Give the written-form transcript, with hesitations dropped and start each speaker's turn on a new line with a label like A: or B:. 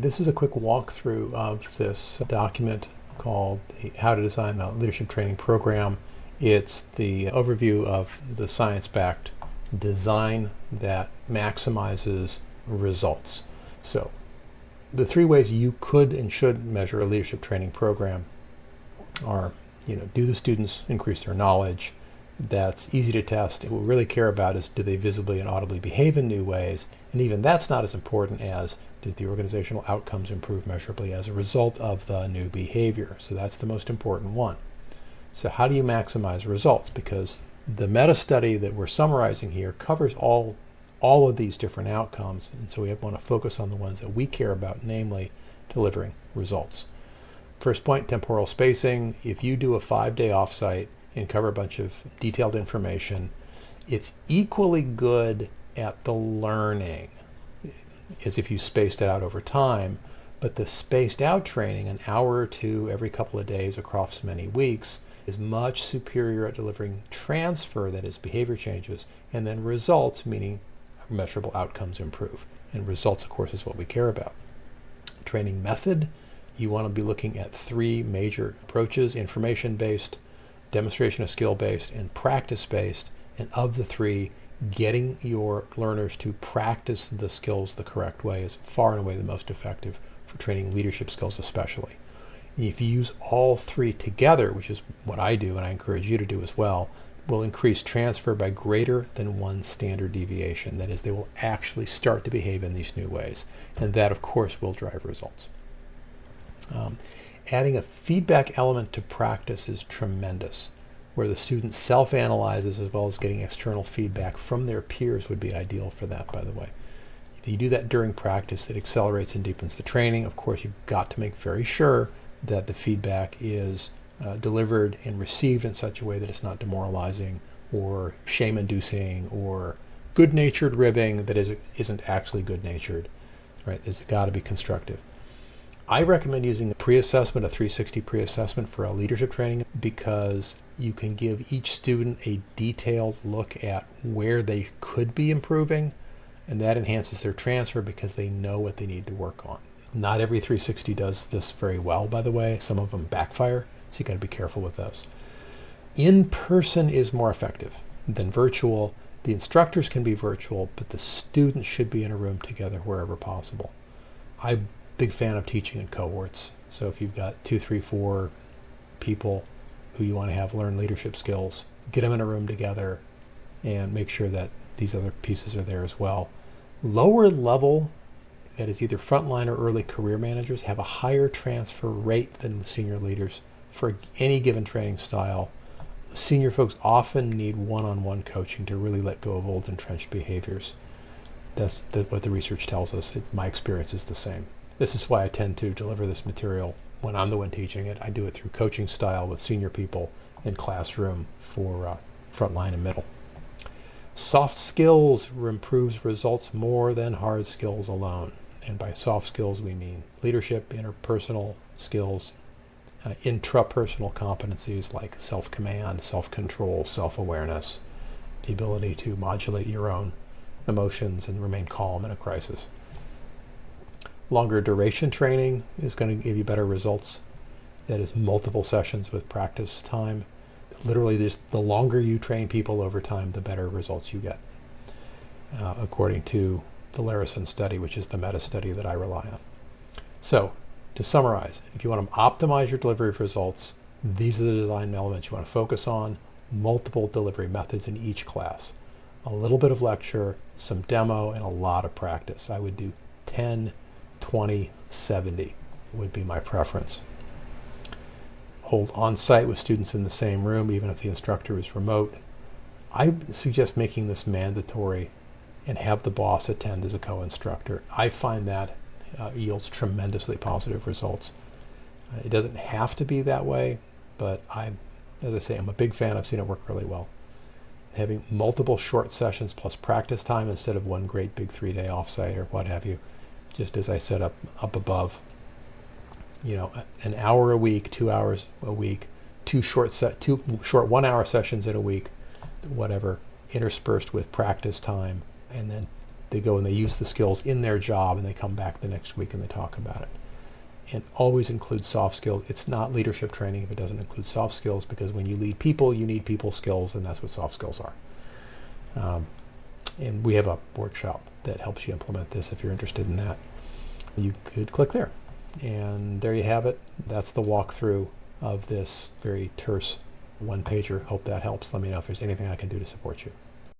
A: This is a quick walkthrough of this document called the How to Design a Leadership Training Program. It's the overview of the science-backed design that maximizes results. So the three ways you could and should measure a leadership training program are, do the students increase their knowledge? That's easy to test. What we really care about is, do they visibly and audibly behave in new ways? And even that's not as important as, did the organizational outcomes improve measurably as a result of the new behavior? So that's the most important one. So how do you maximize results? Because the meta study that we're summarizing here covers all of these different outcomes, and so we want to focus on the ones that we care about, namely delivering results. First point, temporal spacing. If you do a 5-day offsite and cover a bunch of detailed information, it's equally good at the learning as if you spaced it out over time, but the spaced out training, an hour or two every couple of days across many weeks, is much superior at delivering transfer, that is behavior changes, and then results, meaning measurable outcomes improve. And results, of course, is what we care about. Training method, you want to be looking at 3 major approaches: information-based, demonstration of skill-based, and practice-based. And of the 3, getting your learners to practice the skills the correct way is far and away the most effective for training leadership skills especially. And if you use all 3 together, which is what I do and I encourage you to do as well, will increase transfer by greater than 1 standard deviation. That is, they will actually start to behave in these new ways. And that, of course, will drive results. Adding a feedback element to practice is tremendous, where the student self-analyzes as well as getting external feedback from their peers would be ideal for that, by the way. If you do that during practice, it accelerates and deepens the training. Of course, you've got to make very sure that the feedback is delivered and received in such a way that it's not demoralizing or shame-inducing or good-natured ribbing that isn't actually good-natured, right? It's got to be constructive. I recommend using a pre-assessment, a 360 pre-assessment for a leadership training, because you can give each student a detailed look at where they could be improving, and that enhances their transfer because they know what they need to work on. Not every 360 does this very well, by the way. Some of them backfire, so you got to be careful with those. In-person is more effective than virtual. The instructors can be virtual, but the students should be in a room together wherever possible. I'm a big fan of teaching in cohorts. So if you've got 2, 3, 4 people who you want to have learn leadership skills, get them in a room together and make sure that these other pieces are there as well. Lower level, that is either frontline or early career managers, have a higher transfer rate than senior leaders for any given training style. Senior folks often need one-on-one coaching to really let go of old entrenched behaviors. That's what the research tells us. My experience is the same. This is why I tend to deliver this material when I'm the one teaching it. I do it through coaching style with senior people in classroom for frontline and middle. Soft skills improves results more than hard skills alone. And by soft skills, we mean leadership, interpersonal skills, intrapersonal competencies like self-command, self-control, self-awareness, the ability to modulate your own emotions and remain calm in a crisis. Longer duration training is going to give you better results. That is multiple sessions with practice time. Literally, the longer you train people over time, the better results you get, according to the Larison study, which is the meta study that I rely on. So, to summarize, if you want to optimize your delivery of results, these are the design elements you want to focus on. Multiple delivery methods in each class. A little bit of lecture, some demo, and a lot of practice. I would do 10, 20, 70 would be my preference. Hold on-site with students in the same room, even if the instructor is remote. I suggest making this mandatory and have the boss attend as a co-instructor. I find that yields tremendously positive results. It doesn't have to be that way, but as I say, I'm a big fan. I've seen it work really well. Having multiple short sessions plus practice time instead of one great big 3-day offsite or what have you, just as I said up above. An hour a week, 2 hours a week, two short 1-hour sessions in a week, whatever, interspersed with practice time, and then they go and they use the skills in their job, and they come back the next week and they talk about it. And always include soft skills. It's not leadership training if it doesn't include soft skills, because when you lead people, you need people skills, and that's what soft skills are. And we have a workshop that helps you implement this if you're interested in that. You could click there. And there you have it. That's the walkthrough of this very terse one-pager. Hope that helps. Let me know if there's anything I can do to support you.